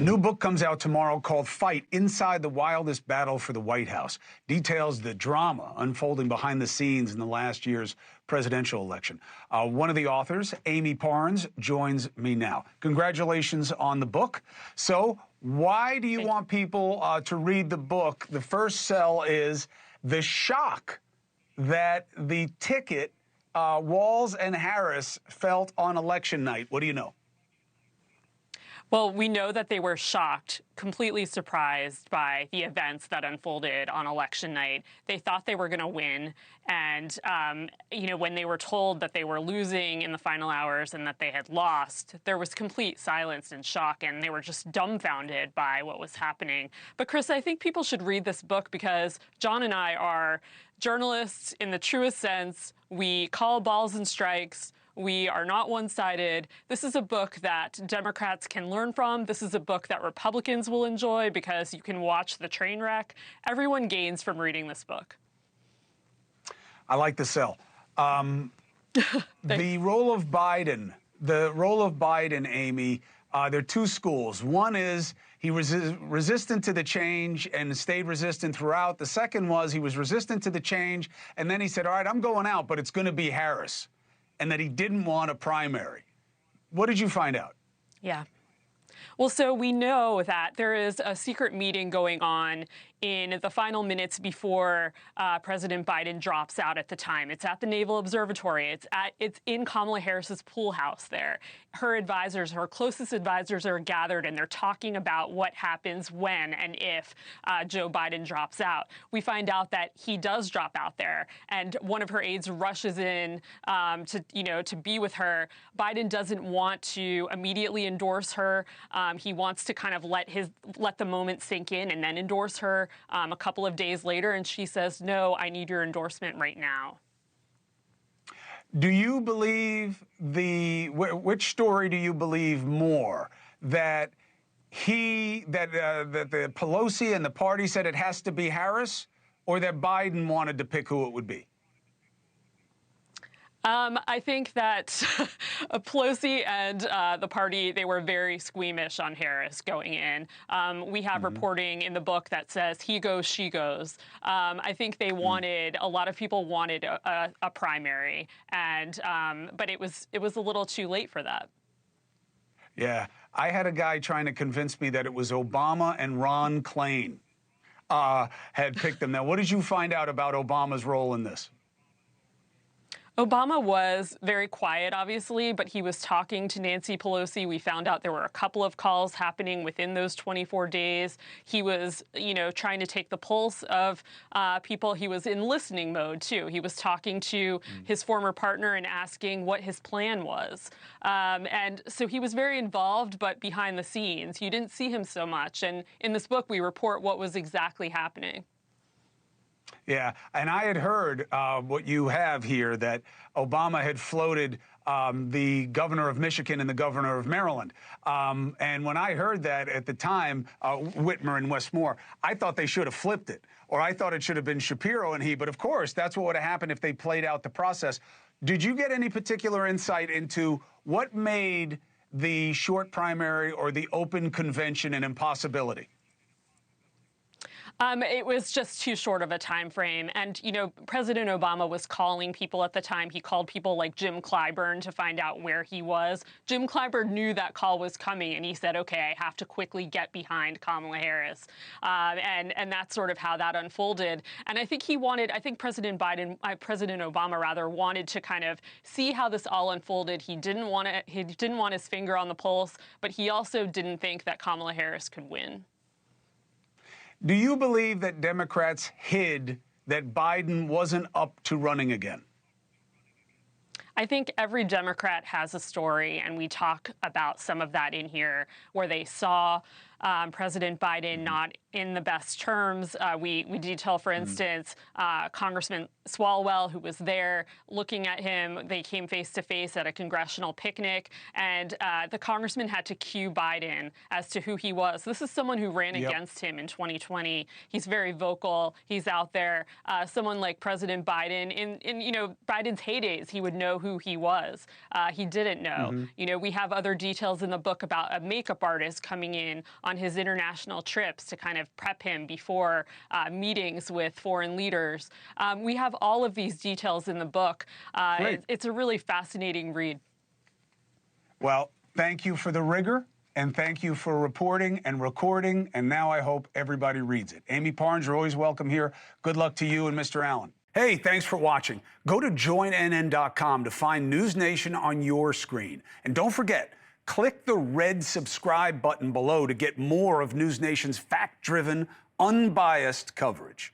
new book comes out tomorrow called Fight: Inside the Wildest Battle for the White House. Details the drama unfolding behind the scenes in the last year's presidential election. One of the authors, Amie Parnes, joins me now. Congratulations on the book. So why do you want people to read the book? The first sell is the shock that the ticket Walz and Harris felt on election night. What do you know? Well, we know that they were shocked, completely surprised by the events that unfolded on election night. They thought they were going to win. And, when they were told that they were losing in the final hours and that they had lost, there was complete silence and shock, and they were just dumbfounded by what was happening. But, Chris, I think people should read this book because John and I are journalists in the truest sense. We call balls and strikes. We are not one-sided. This is a book that Democrats can learn from. This is a book that Republicans will enjoy because you can watch the train wreck. Everyone gains from reading this book. I like the sell. The role of Biden, Amy, there are two schools. One is he was resistant to the change and stayed resistant throughout. The second was he was resistant to the change, and then he said, all right, I'm going out, but it's going to be Harris, and that he didn't want a primary. What did you find out? Yeah. Well, so we know that there is a secret meeting going on in the final minutes before President Biden drops out at the time. It's at the Naval Observatory. It's in Kamala Harris's pool house there. Her advisors, her closest advisors are gathered, and they're talking about what happens when and if Joe Biden drops out. We find out that he does drop out there, and one of her aides rushes in to be with her. Biden doesn't want to immediately endorse her. He wants to kind of let the moment sink in and then endorse her a couple of days later, and she says, no, I need your endorsement right now. Do you believe which story do you believe more? That the Pelosi and the party said it has to be Harris, or that Biden wanted to pick who it would be? I think that Pelosi and the party, they were very squeamish on Harris going in. We have reporting in the book that says he goes, she goes. I think they wanted, a lot of people wanted a primary, and but it was a little too late for that. Yeah, I had a guy trying to convince me that it was Obama and Ron Klain had picked them. Now, what did you find out about Obama's role in this? Obama was very quiet, obviously, but he was talking to Nancy Pelosi. We found out there were a couple of calls happening within those 24 days. He was, trying to take the pulse of people. He was in listening mode, too. He was talking to his former partner and asking what his plan was. And so he was very involved, but behind the scenes. You didn't see him so much. And in this book, we report what was exactly happening. Yeah, and I had heard what you have here, that Obama had floated the governor of Michigan and the governor of Maryland. And when I heard that at the time, Whitmer and Westmore, I thought they should have flipped it, or I thought it should have been Shapiro and he. But of course, that's what would have happened if they played out the process. Did you get any particular insight into what made the short primary or the open convention an impossibility? It was just too short of a time frame. And, President Obama was calling people at the time. He called people like Jim Clyburn to find out where he was. Jim Clyburn knew that call was coming, and he said, OK, I have to quickly get behind Kamala Harris. And that's sort of how that unfolded. And I think President Obama rather wanted to kind of see how this all unfolded. He didn't want his finger on the pulse, but he also didn't think that Kamala Harris could win. Do you believe that Democrats hid that Biden wasn't up to running again? I think every Democrat has a story, and we talk about some of that in here, where they saw President Biden not in the best terms. We detail, for instance, Congressman Swalwell, who was there looking at him. They came face to face at a congressional picnic, and the congressman had to cue Biden as to who he was. This is someone who ran against him in 2020. He's very vocal. He's out there. Someone like President Biden, in Biden's heydays, he would know who he was. He didn't know. We have other details in the book about a makeup artist coming in on on his international trips to kind of prep him before meetings with foreign leaders. We have all of these details in the book. It's a really fascinating read. Well, thank you for the rigor, and thank you for reporting and recording, and now I hope everybody reads it. Amie Parnes, you're always welcome here. Good luck to you and Mr. Allen. Hey, thanks for watching. Go to joinnn.com to find NewsNation on your screen. And don't forget, click the red subscribe button below to get more of NewsNation's fact-driven, unbiased coverage.